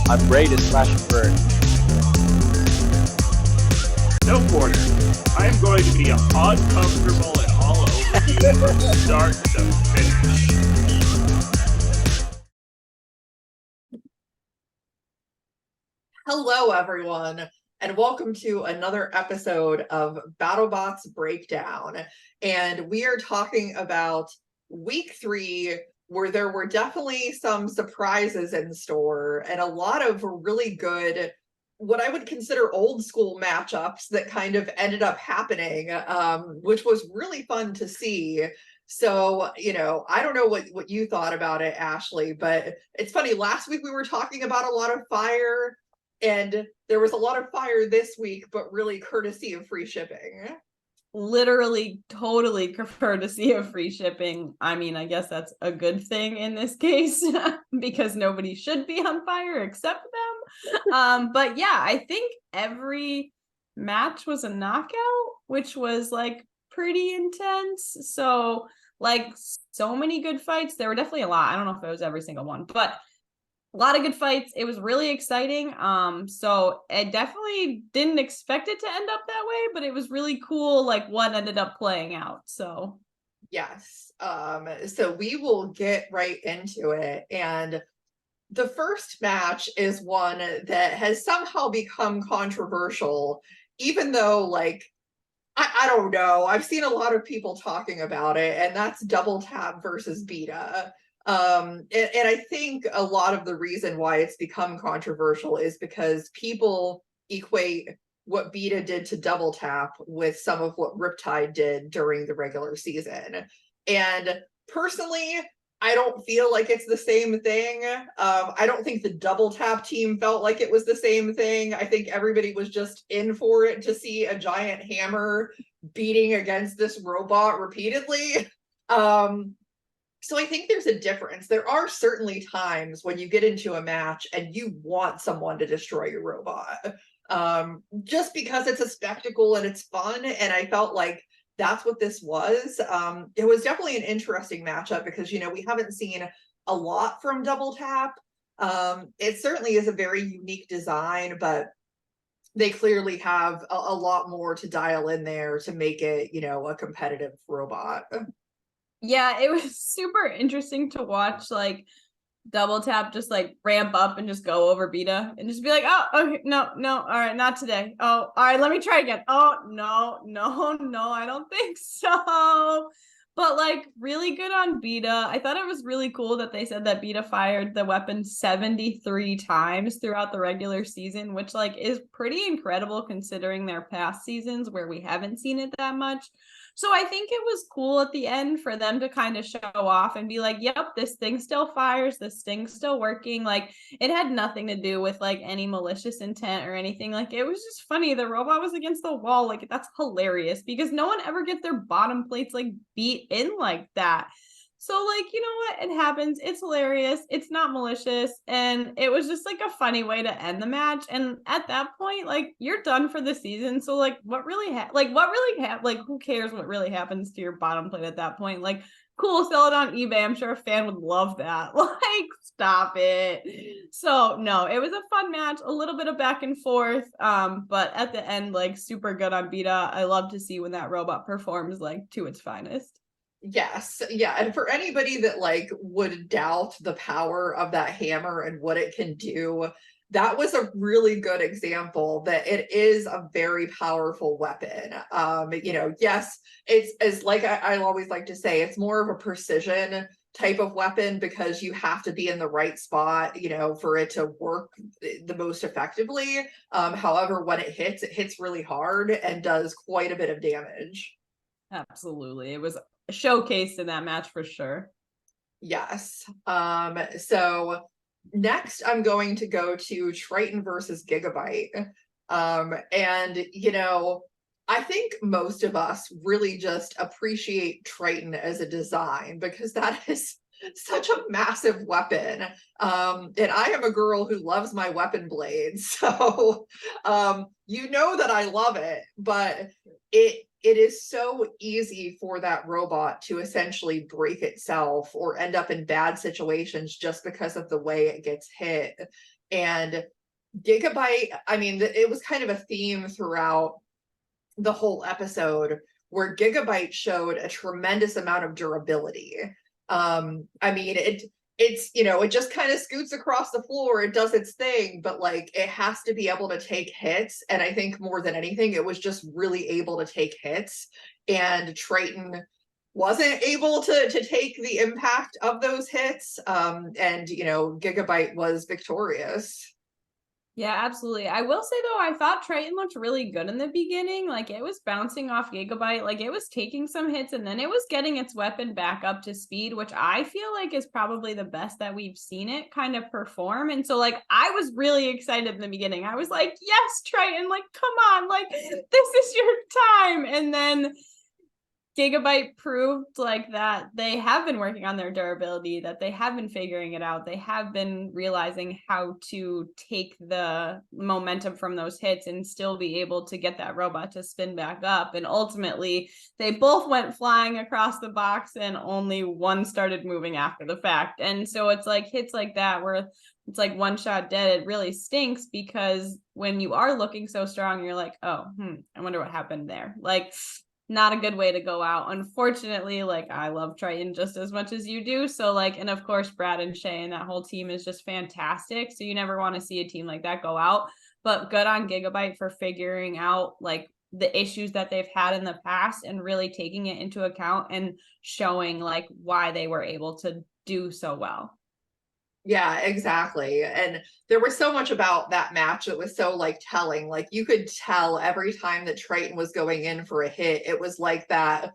I'm ready to slash and burn. No quarter. I am going to be uncomfortable and all over you from start to finish. Hello, everyone, and welcome to another episode of BattleBots Breakdown. And we are talking about week 3, where there were definitely some surprises in store and a lot of really good, what I would consider old school matchups that kind of ended up happening, which was really fun to see. So, I don't know what you thought about it, Ashley, but it's funny. Last week we were talking about a lot of fire, and there was a lot of fire this week, but really courtesy of free shipping. Literally, totally courtesy of free shipping. I mean, I guess that's a good thing in this case because nobody should be on fire except them. But yeah, I think every match was a knockout, which was like pretty intense. So like so many good fights. There were definitely a lot. I don't know if it was every single one, but a lot of good fights. It was really exciting. So I definitely didn't expect it to end up that way, but it was really cool, like what ended up playing out. So yes. So we will get right into it. And the first match is one that has somehow become controversial, even though, like, I don't know. I've seen a lot of people talking about it, and that's Double Tap versus Beta. And I think a lot of the reason why it's become controversial is because people equate what Beta did to Double Tap with some of what Riptide did during the regular season. And personally, I don't feel like it's the same thing. I don't think the Double Tap team felt like it was the same thing. I think everybody was just in for it to see a giant hammer beating against this robot repeatedly. So I think there's a difference. There are certainly times when you get into a match and you want someone to destroy your robot, just because it's a spectacle and it's fun. And I felt like that's what this was. It was definitely an interesting matchup because, we haven't seen a lot from Double Tap. It certainly is a very unique design, but they clearly have a lot more to dial in there to make it, a competitive robot. yeah, it was super interesting to watch, like Double Tap just like ramp up and just go over Beta and just be like, oh, okay, no, all right, not today. Oh, all right, let me try again. Oh, no, I don't think so. But like really good on Beta. I thought it was really cool that they said that Beta fired the weapon 73 times throughout the regular season, which like is pretty incredible considering their past seasons where we haven't seen it that much. So I think it was cool at the end for them to kind of show off and be like, yep, this thing still fires, this thing's still working. Like it had nothing to do with like any malicious intent or anything. Like it was just funny. The robot was against the wall. Like that's hilarious because no one ever gets their bottom plates like beat in like that. So like, you know what? It happens. It's hilarious. It's not malicious. And it was just like a funny way to end the match. And at that point, like you're done for the season. So like who cares what really happens to your bottom plate at that point? Like, cool, sell it on eBay. I'm sure a fan would love that. Like, stop it. So no, it was a fun match, a little bit of back and forth. But at the end, like super good on Beta. I love to see when that robot performs like to its finest. Yes, yeah, and for anybody that like would doubt the power of that hammer and what it can do, that was a really good example that it is a very powerful weapon. Yes, it's like I always like to say, it's more of a precision type of weapon because you have to be in the right spot, for it to work the most effectively. However, when it hits really hard and does quite a bit of damage. Absolutely. It was showcased in that match for sure. Yes. So next I'm going to go to Triton versus Gigabyte. And I think most of us really just appreciate Triton as a design because that is such a massive weapon. And I am a girl who loves my weapon blades. So that I love it, but it is so easy for that robot to essentially break itself or end up in bad situations just because of the way it gets hit. And Gigabyte, I mean, it was kind of a theme throughout the whole episode where Gigabyte showed a tremendous amount of durability. I mean, it's it just kind of scoots across the floor, it does its thing, but like it has to be able to take hits. And I think more than anything, it was just really able to take hits. And Triton wasn't able to take the impact of those hits. And Gigabyte was victorious. Yeah, absolutely. I will say though, I thought Triton looked really good in the beginning. Like it was bouncing off Gigabyte, like it was taking some hits and then it was getting its weapon back up to speed, which I feel like is probably the best that we've seen it kind of perform. And so like I was really excited in the beginning. I was like, yes, Triton, like come on, like this is your time. And then Gigabyte proved like that they have been working on their durability, that they have been figuring it out. They have been realizing how to take the momentum from those hits and still be able to get that robot to spin back up. And ultimately, they both went flying across the box and only one started moving after the fact. And so it's like hits like that where it's like one shot dead. It really stinks because when you are looking so strong, you're like, oh, I wonder what happened there. Like, not a good way to go out. Unfortunately, like I love Triton just as much as you do. So like, and of course, Brad and Shay and that whole team is just fantastic. So you never want to see a team like that go out, but good on Gigabyte for figuring out like the issues that they've had in the past and really taking it into account and showing like why they were able to do so well. Yeah, exactly. And there was so much about that match that was so like telling. Like you could tell every time that Triton was going in for a hit, it was like that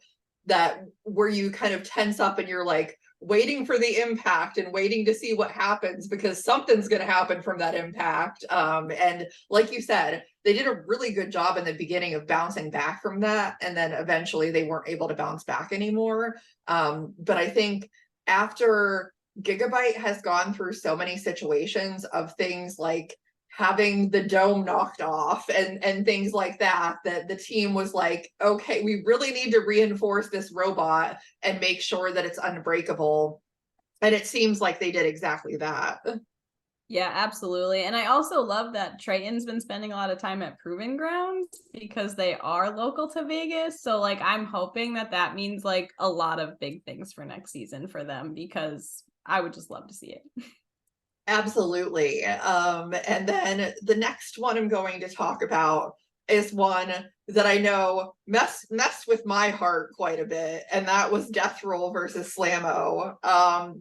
where you kind of tense up and you're like waiting for the impact and waiting to see what happens because something's going to happen from that impact. And like you said, they did a really good job in the beginning of bouncing back from that, and then eventually they weren't able to bounce back anymore. But I think after Gigabyte has gone through so many situations of things like having the dome knocked off and things like that the team was like, okay, we really need to reinforce this robot and make sure that it's unbreakable. And it seems like they did exactly that. Yeah, absolutely. And I also love that Triton's been spending a lot of time at Proving Grounds because they are local to Vegas. So like I'm hoping that that means like a lot of big things for next season for them because I would just love to see it. Absolutely. And then the next one I'm going to talk about is one that I know messed with my heart quite a bit, and that was DeathRoll versus Slammo.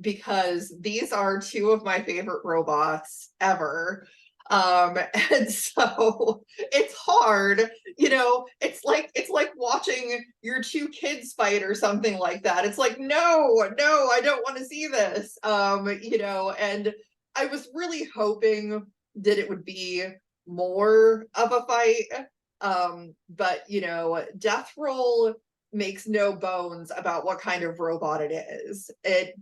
Because these are two of my favorite robots ever. And so it's hard, it's like watching your two kids fight or something like that. It's like, no, I don't want to see this. And I was really hoping that it would be more of a fight. But DeathRoll makes no bones about what kind of robot it is. It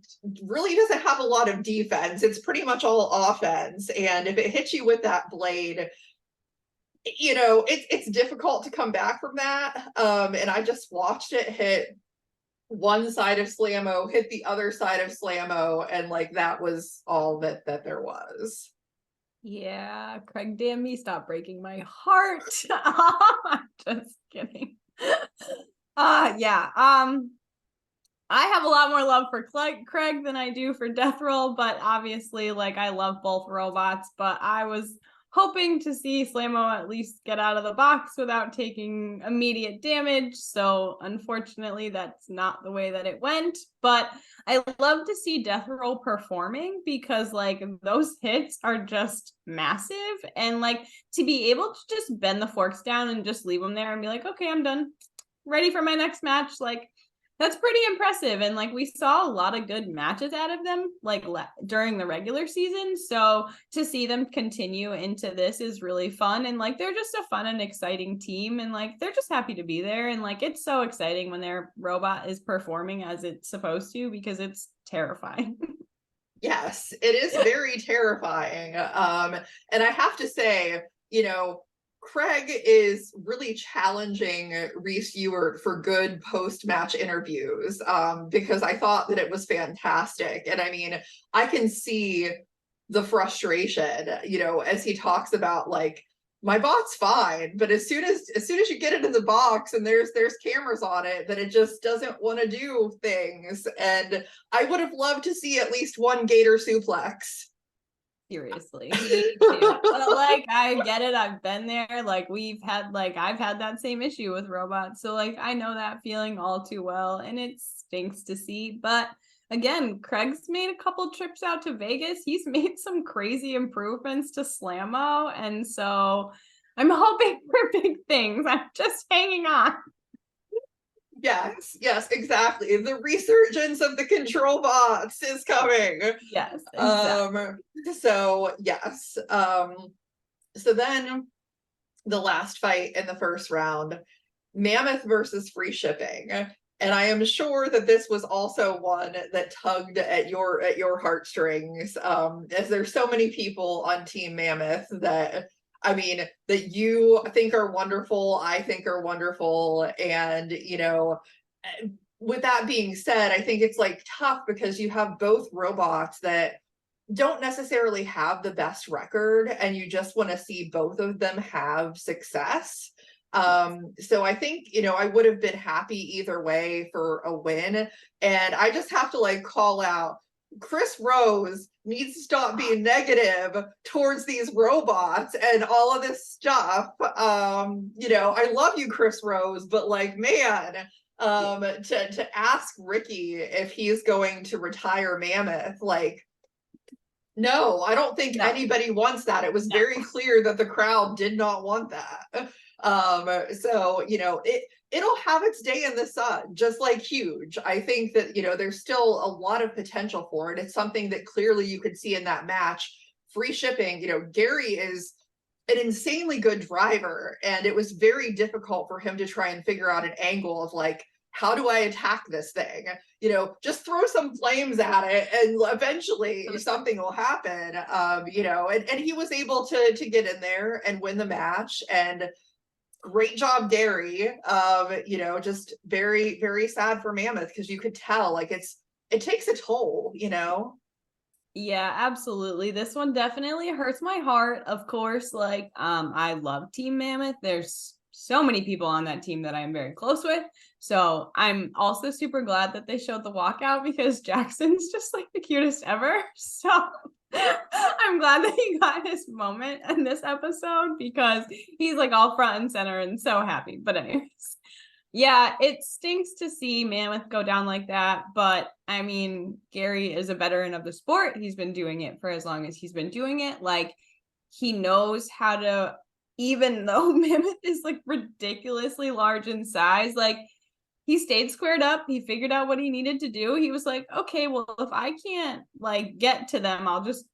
really doesn't have a lot of defense. It's pretty much all offense. And if it hits you with that blade, it's difficult to come back from that. And I just watched it hit one side of Slammo, hit the other side of Slammo, and like that was all that there was. Yeah, Craig Danby, stop breaking my heart. I'm just kidding. Yeah. I have a lot more love for Craig than I do for DeathRoll, but obviously, like, I love both robots, but I was hoping to see Slammo at least get out of the box without taking immediate damage. So unfortunately, that's not the way that it went. But I love to see DeathRoll performing because like those hits are just massive. And like to be able to just bend the forks down and just leave them there and be like, okay, I'm done. Ready for my next match. Like that's pretty impressive. And like we saw a lot of good matches out of them like during the regular season. So to see them continue into this is really fun. And like they're just a fun and exciting team. And like they're just happy to be there. And like it's so exciting when their robot is performing as it's supposed to because it's terrifying. Yes, it is very terrifying. And I have to say, Craig is really challenging Reese Ewert for good post-match interviews, because I thought that it was fantastic. And I mean, I can see the frustration, as he talks about, like, my bot's fine, but as soon as you get into the box and there's cameras on it, then it just doesn't want to do things. And I would have loved to see at least one gator suplex. Seriously. But like, I get it. I've been there. Like, I've had that same issue with robots. So like, I know that feeling all too well, and it stinks to see. But again, Craig's made a couple trips out to Vegas. He's made some crazy improvements to Slammo. And so I'm hoping for big things. I'm just hanging on. Yes, exactly. The resurgence of the control bots is coming. Yes, exactly. So yes. So then the last fight in the first round, Mammoth versus free shipping. And I am sure that this was also one that tugged at your heartstrings, as there's so many people on Team Mammoth that, I mean, that you think are wonderful, I think are wonderful. And, with that being said, I think it's like tough because you have both robots that don't necessarily have the best record, and you just want to see both of them have success. So I think, I would have been happy either way for a win. And I just have to like call out, Chris Rose needs to stop being negative towards these robots and all of this stuff. I love you, Chris Rose, but like, man, to ask Ricky if he's going to retire Mammoth, like, no, I don't think anybody wants that. It was very clear that the crowd did not want that. So it'll have its day in the sun, just like Huge. I think that there's still a lot of potential for it. It's something that clearly you could see in that match. Free shipping, Gary is an insanely good driver, and it was very difficult for him to try and figure out an angle of like, how do I attack this thing? Just throw some flames at it and eventually something will happen. And he was able to get in there and win the match. And great job, Gary. Just very, very sad for Mammoth, because you could tell like it takes a toll, Yeah, absolutely. This one definitely hurts my heart. Of course, like I love Team Mammoth. There's so many people on that team that I'm very close with. So I'm also super glad that they showed the walkout, because Jackson's just like the cutest ever. So I'm glad that he got his moment in this episode, because he's like all front and center and so happy. But anyways, yeah, it stinks to see Mammoth go down like that. But I mean, Gary is a veteran of the sport. He's been doing it for as long as he's been doing it. Like, he knows how to, even though Mammoth is like ridiculously large in size, like, he stayed squared up. He figured out what he needed to do. He was like, okay, well, if I can't like get to them, I'll just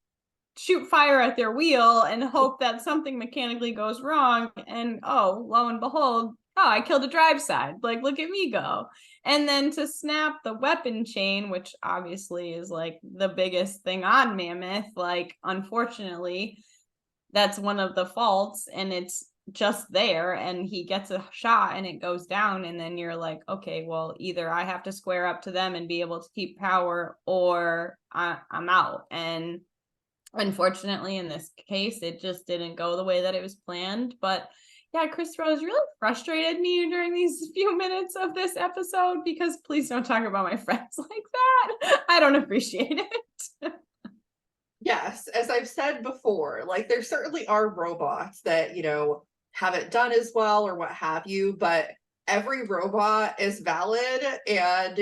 shoot fire at their wheel and hope that something mechanically goes wrong. And oh, lo and behold, I killed a drive side. Like, look at me go. And then to snap the weapon chain, which obviously is like the biggest thing on Mammoth, like, unfortunately, that's one of the faults, and it's just there, and he gets a shot and it goes down, and then you're like, okay, well, either I have to square up to them and be able to keep power, or I'm out. And unfortunately, in this case, it just didn't go the way that it was planned. But yeah, Chris Rose really frustrated me during these few minutes of this episode, because please don't talk about my friends like that. I don't appreciate it. Yes, as I've said before, like, there certainly are robots that, haven't done as well or what have you, but every robot is valid. And,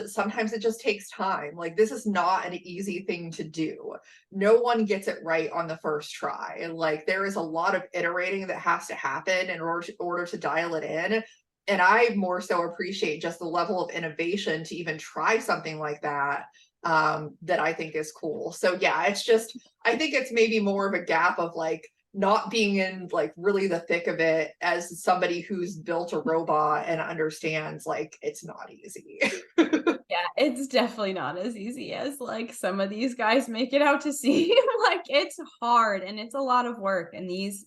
sometimes it just takes time. Like, this is not an easy thing to do. No one gets it right on the first try. And like, there is a lot of iterating that has to happen in order to dial it in. And I more so appreciate just the level of innovation to even try something like that. That I think is cool. So yeah, it's just, I think it's maybe more of a gap of like not being in like really the thick of it as somebody who's built a robot and understands like it's not easy. Yeah, it's definitely not as easy as like some of these guys make it out to seem. Like, it's hard and it's a lot of work, and these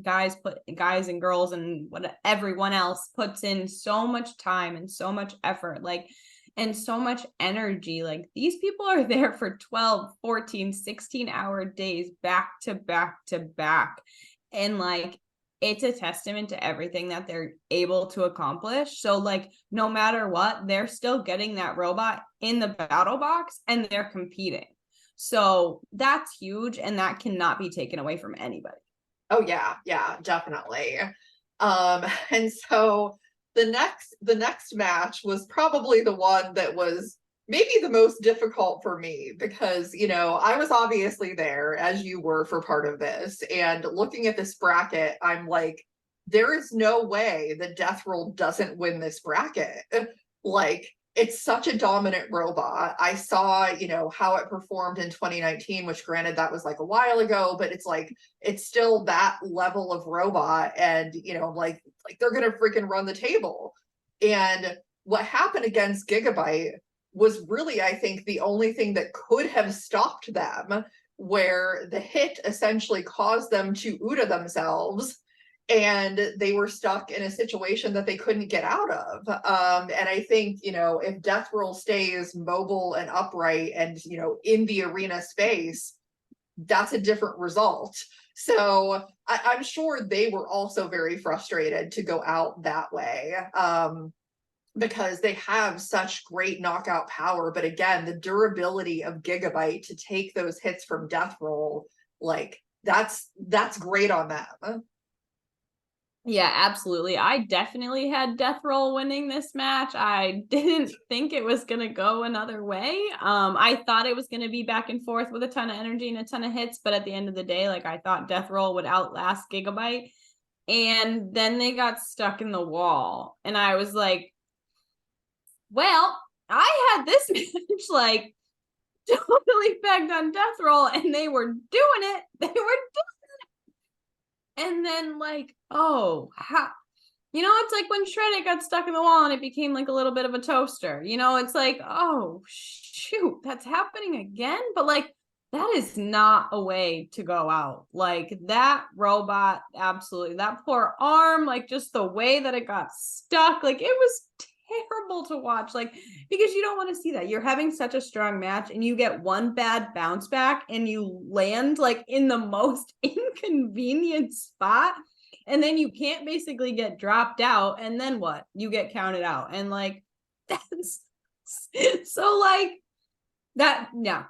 guys and girls and what everyone else puts in so much time and so much effort, like, and so much energy. Like, these people are there for 12, 14, 16-hour days back to back to back. And like, it's a testament to everything that they're able to accomplish. So like, no matter what, they're still getting that robot in the battle box and they're competing. So that's huge, and that cannot be taken away from anybody. Oh yeah, definitely. And so the next match was probably the one that was maybe the most difficult for me, because, you know, I was obviously there, as you were, for part of this, and looking at this bracket, I'm like, there is no way that DeathRoll doesn't win this bracket. Like, it's such a dominant robot. I saw, you know, how it performed in 2019, which granted that was like a while ago, but it's like, it's still that level of robot, and, you know, like they're gonna freaking run the table. And what happened against Gigabyte was really, I think, the only thing that could have stopped them, where the hit essentially caused them to UDA themselves, and they were stuck in a situation that they couldn't get out of. And I think, you know, if DeathRoll stays mobile and upright and, you know, in the arena space, that's a different result. So I'm sure they were also very frustrated to go out that way, because they have such great knockout power. But again, the durability of Gigabyte to take those hits from DeathRoll, like, that's great on them. Yeah, absolutely. I definitely had DeathRoll winning this match. I didn't think it was going to go another way. I thought it was going to be back and forth with a ton of energy and a ton of hits, but at the end of the day, like, I thought DeathRoll would outlast Gigabyte. And then they got stuck in the wall. And I was like, well, I had this match like totally pegged on DeathRoll, and they were doing it. They were doing it. And then like, oh, how, you know, it's like when Shreddit got stuck in the wall and it became like a little bit of a toaster. You know, it's like, oh shoot, that's happening again. But like, that is not a way to go out. Like, that robot, absolutely, that poor arm, like, just the way that it got stuck, like, it was terrible to watch, like, because you don't want to see that. You're having such a strong match and you get one bad bounce back and you land like in the most inconvenient spot, and then you can't basically get dropped out, and then what? You get counted out. And like, that's so like that. Yeah,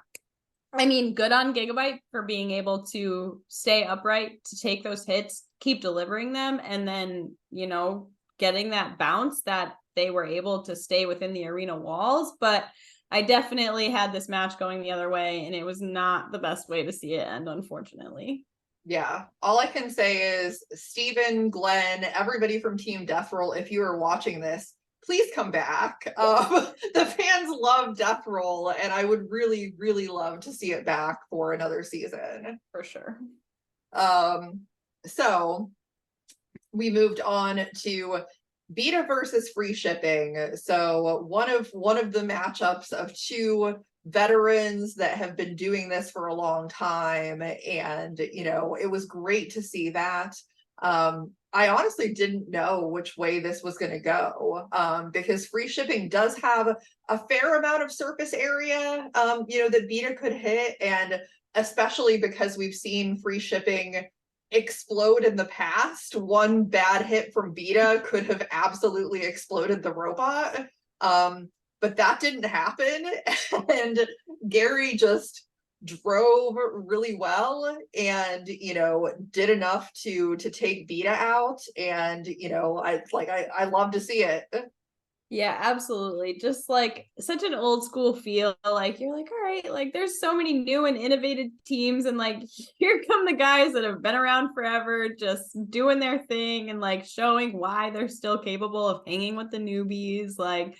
I mean, good on Gigabyte for being able to stay upright, to take those hits, keep delivering them, and then, you know, getting that bounce that they were able to stay within the arena walls. But I definitely had this match going the other way, and it was not the best way to see it end, unfortunately. Yeah, all I can say is, Steven, Glenn, everybody from Team DeathRoll, if you are watching this, please come back. The fans love DeathRoll, and I would really, really love to see it back for another season. For sure. So we moved on to Beta versus free shipping. So one of the matchups of two veterans that have been doing this for a long time, and, you know, it was great to see that. I honestly didn't know which way this was going to go, because free shipping does have a fair amount of surface area, you know, that Beta could hit, and especially because we've seen free shipping explode in the past. One bad hit from Beta could have absolutely exploded the robot, but that didn't happen. And Gary just drove really well, and, you know, did enough to take Beta out. And, you know, I love to see it. Yeah, absolutely. Just like such an old school feel. Like, you're like, all right, like, there's so many new and innovative teams, and like, here come the guys that have been around forever, just doing their thing and like showing why they're still capable of hanging with the newbies. Like,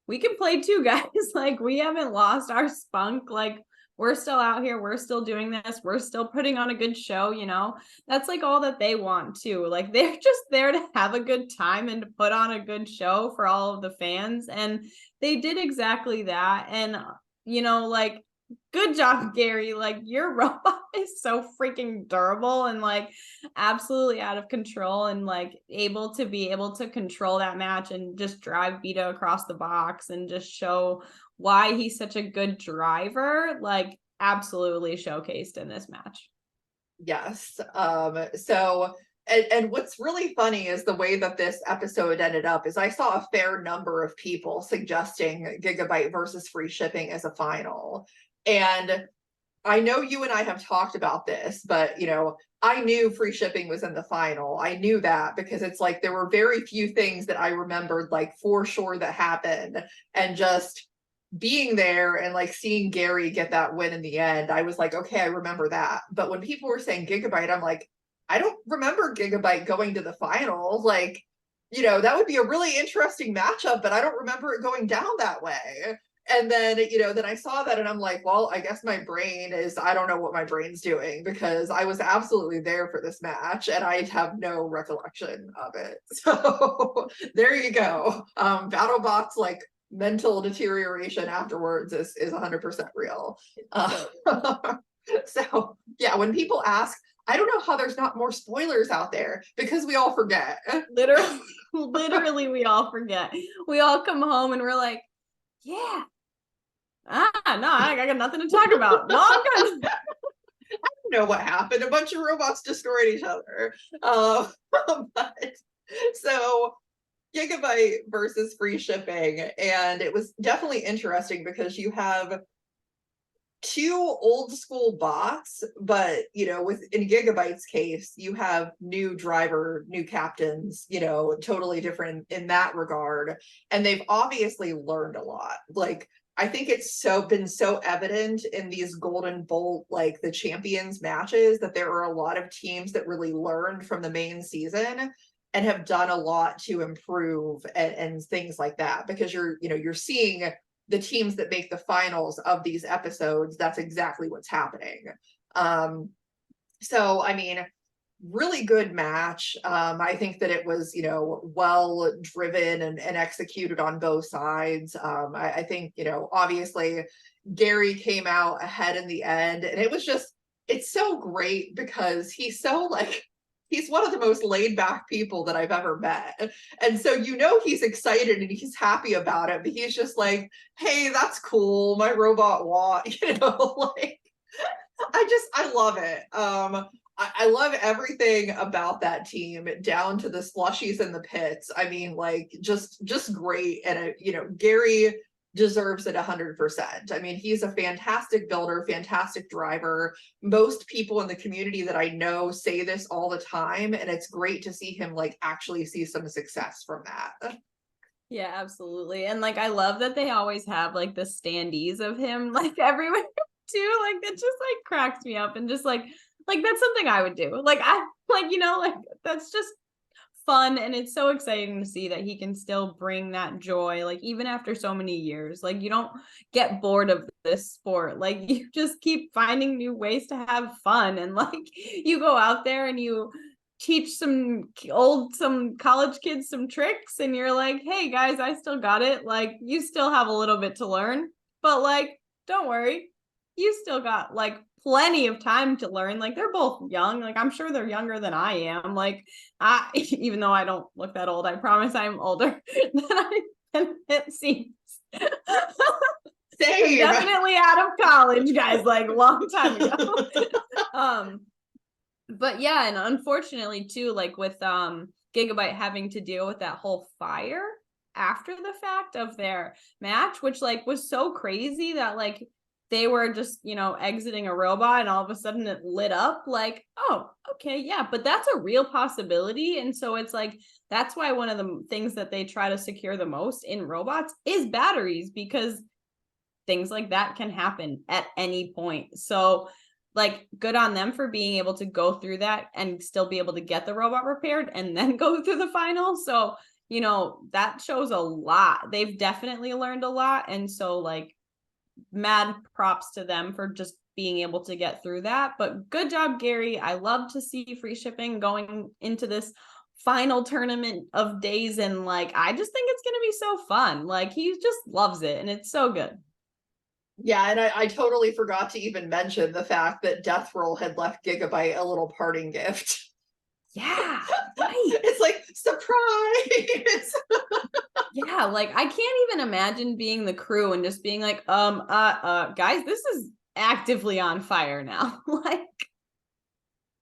we can play too, guys. Like, we haven't lost our spunk. Like, we're still out here, we're still doing this, we're still putting on a good show, you know. That's like all that they want too. Like, they're just there to have a good time and to put on a good show for all of the fans, and they did exactly that. And, you know, like, good job, Gary. Like, your robot is so freaking durable and like absolutely out of control, and like able to control that match and just drive Beta across the box and just show why he's such a good driver. Like, absolutely showcased in this match. Yes. So and what's really funny is the way that this episode ended up is I saw a fair number of people suggesting Gigabyte versus free shipping as a final. And I know you and I have talked about this, but I knew free shipping was in the final. I knew that because it's like there were very few things that I remembered like for sure that happened, and just being there and like seeing Gary get that win in the end, I was like, okay, I remember that. But when people were saying Gigabyte, I'm like, I don't remember Gigabyte going to the final. Like, that would be a really interesting matchup, but I don't remember it going down that way. And then, then I saw that and I'm like, well, I guess my brain is, I don't know what my brain's doing, because I was absolutely there for this match and I have no recollection of it. So there you go. BattleBots like mental deterioration afterwards is 100% real. So yeah, when people ask, I don't know how there's not more spoilers out there, because we all forget. Literally, we all forget. We all come home and we're like, yeah. No, I got nothing to talk about. No, I'm good. I don't know what happened. A bunch of robots destroyed each other. But so Gigabyte versus free shipping, and it was definitely interesting because you have two old school bots, but in Gigabyte's case, you have new driver, new captains, totally different in that regard. And they've obviously learned a lot. Like, I think it's been so evident in these Golden Bolt, like the champions matches, that there are a lot of teams that really learned from the main season and have done a lot to improve and things like that, because you're seeing the teams that make the finals of these episodes. That's exactly what's happening. So I mean, really good match. I think that it was well driven and executed on both sides. I think obviously Gary came out ahead in the end, and it's so great because he's so like, he's one of the most laid back people that I've ever met. And so, he's excited and he's happy about it, but he's just like, hey, that's cool. My robot won, like, I love it. I love everything about that team, down to the slushies in the pits. I mean, like, just great. And, Gary deserves it 100%. I mean, he's a fantastic builder, fantastic driver. Most people in the community that I know say this all the time, and it's great to see him like actually see some success from that. Yeah, absolutely. And like, I love that they always have like the standees of him like everywhere too. Like, that just like cracks me up, and just like that's something I would do. Like, I like, like, that's just fun, and it's so exciting to see that he can still bring that joy, like, even after so many years. Like, you don't get bored of this sport. Like, you just keep finding new ways to have fun, and like, you go out there and you teach some college kids some tricks, and you're like, hey guys, I still got it. Like, you still have a little bit to learn, but like, don't worry, you still got like plenty of time to learn. Like, they're both young. Like, I'm sure they're younger than I am. Like, even though I don't look that old, I promise I'm older than it seems. Same. Definitely out of college, guys, like, long time ago. But yeah, and unfortunately too, like with Gigabyte having to deal with that whole fire after the fact of their match, which like was so crazy that like they were just, exiting a robot and all of a sudden it lit up. Like, oh, okay, yeah, but that's a real possibility. And so it's like, that's why one of the things that they try to secure the most in robots is batteries, because things like that can happen at any point. So like, good on them for being able to go through that and still be able to get the robot repaired and then go through the final. So, that shows a lot. They've definitely learned a lot. And so like, mad props to them for just being able to get through that. But good job, Gary. I love to see free shipping going into this final tournament of days, and like, I just think it's going to be so fun. Like, he just loves it, and it's so good. Yeah, and I totally forgot to even mention the fact that DeathRoll had left Gigabyte a little parting gift. Yeah, right. It's like, surprise! Yeah, like I can't even imagine being the crew and just being like, guys, this is actively on fire now. Like,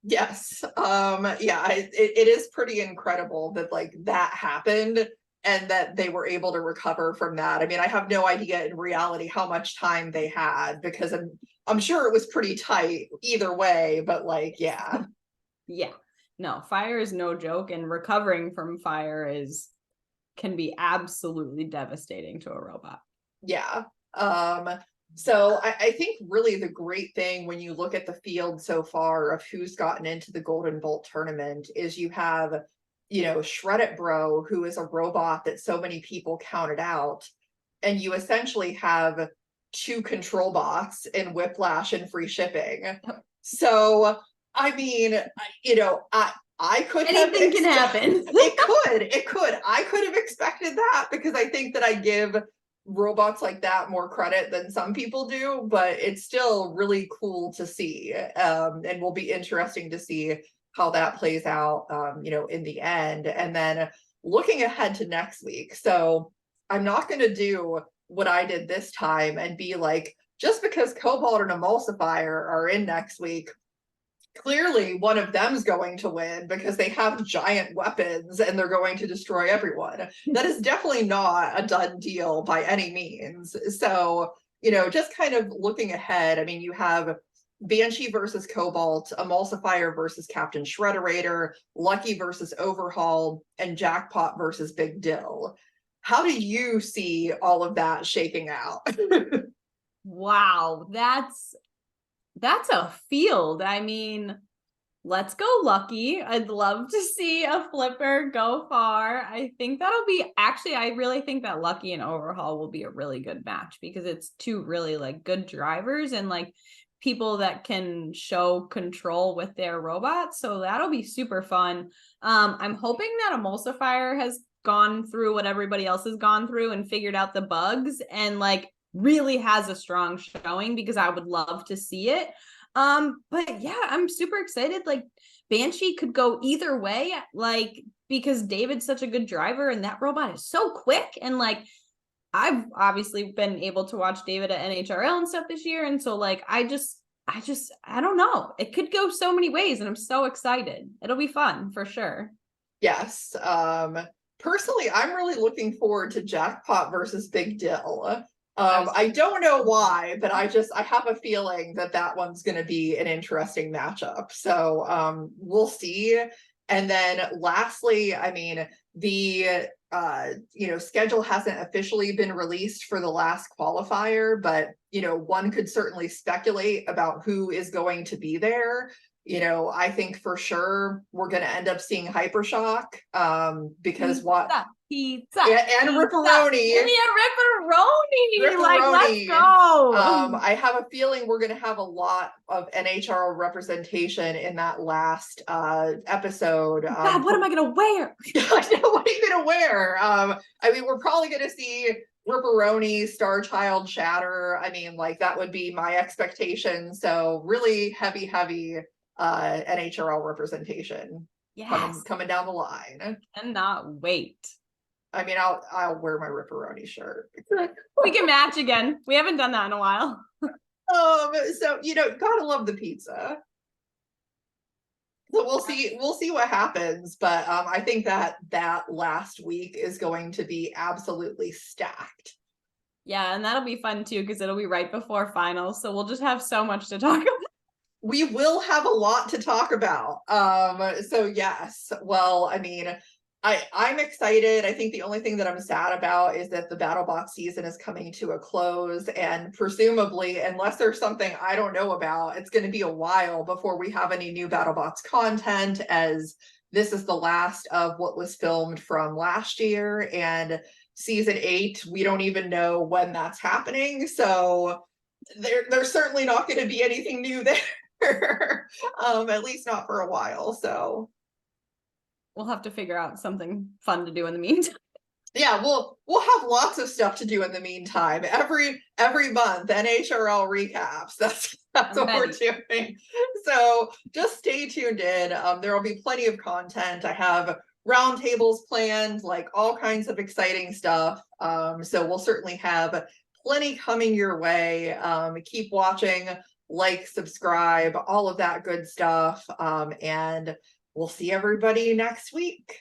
Yes. Yeah, it is pretty incredible that like that happened and that they were able to recover from that. I mean, I have no idea in reality how much time they had because I'm sure it was pretty tight either way, but like, yeah. yeah, no, fire is no joke, and recovering from fire can be absolutely devastating to a robot. Yeah. So I think really the great thing when you look at the field so far of who's gotten into the Golden Bolt tournament is you have, Shred It Bro, who is a robot that so many people counted out, and you essentially have two control bots in Whiplash and free shipping. So I mean, I could have Anything can happen. it could. I could have expected that because I think that I give robots like that more credit than some people do, but it's still really cool to see. And will be interesting to see how that plays out, in the end. And then looking ahead to next week. So I'm not going to do what I did this time and be like, just because Cobalt and Emulsifier are in next week, clearly one of them's going to win because they have giant weapons and they're going to destroy everyone. That is definitely not a done deal by any means. So, just kind of looking ahead, I mean, you have Banshee versus Cobalt, Emulsifier versus Captain Shredderator, Lucky versus Overhaul, and Jackpot versus Big Dill. How do you see all of that shaking out? Wow, that's a field. I mean, let's go Lucky. I'd love to see a flipper go far. I think I really think that Lucky and Overhaul will be a really good match because it's two really like good drivers and like people that can show control with their robots. So that'll be super fun. I'm hoping that Emulsifier has gone through what everybody else has gone through and figured out the bugs and like really has a strong showing because I would love to see it. But yeah, I'm super excited. Like Banshee could go either way, like because David's such a good driver and that robot is so quick. And like I've obviously been able to watch David at NHRL and stuff this year. And so like I don't know. It could go so many ways and I'm so excited. It'll be fun for sure. Yes. Personally, I'm really looking forward to Jackpot versus Big Dill. I don't know why, but I have a feeling that one's going to be an interesting matchup. So we'll see. And then lastly, I mean, the schedule hasn't officially been released for the last qualifier, but one could certainly speculate about who is going to be there. I think for sure we're going to end up seeing Hypershock because Pizza. And Ripperoni. Yeah, Ripperoni. Like, let's go. I have a feeling we're going to have a lot of NHRL representation in that last episode. God, what am I going to wear? I know, what are you going to wear? I mean, we're probably going to see Ripperoni, Star Child, Shatter. I mean, like, that would be my expectation. So really heavy NHRL representation. Yes. Coming down the line. Cannot wait. I mean, I'll wear my Ripperoni shirt. We can match again. We haven't done that in a while. So gotta love the pizza. So we'll see what happens, but I think that last week is going to be absolutely stacked. Yeah, and that'll be fun too because it'll be right before finals, so we'll just have so much to talk about. We will have a lot to talk about. So yes, well, I mean, I'm excited. I think the only thing that I'm sad about is that the BattleBots season is coming to a close, and presumably, unless there's something I don't know about, it's going to be a while before we have any new BattleBots content, as this is the last of what was filmed from last year, and season 8, we don't even know when that's happening. So there's certainly not going to be anything new there, at least not for a while. So we'll have to figure out something fun to do in the meantime. Yeah, we'll have lots of stuff to do in the meantime. Every month, NHRL recaps. That's what we're doing. So just stay tuned in. There will be plenty of content. I have roundtables planned, like all kinds of exciting stuff. So we'll certainly have plenty coming your way. Keep watching, like, subscribe, all of that good stuff. And we'll see everybody next week.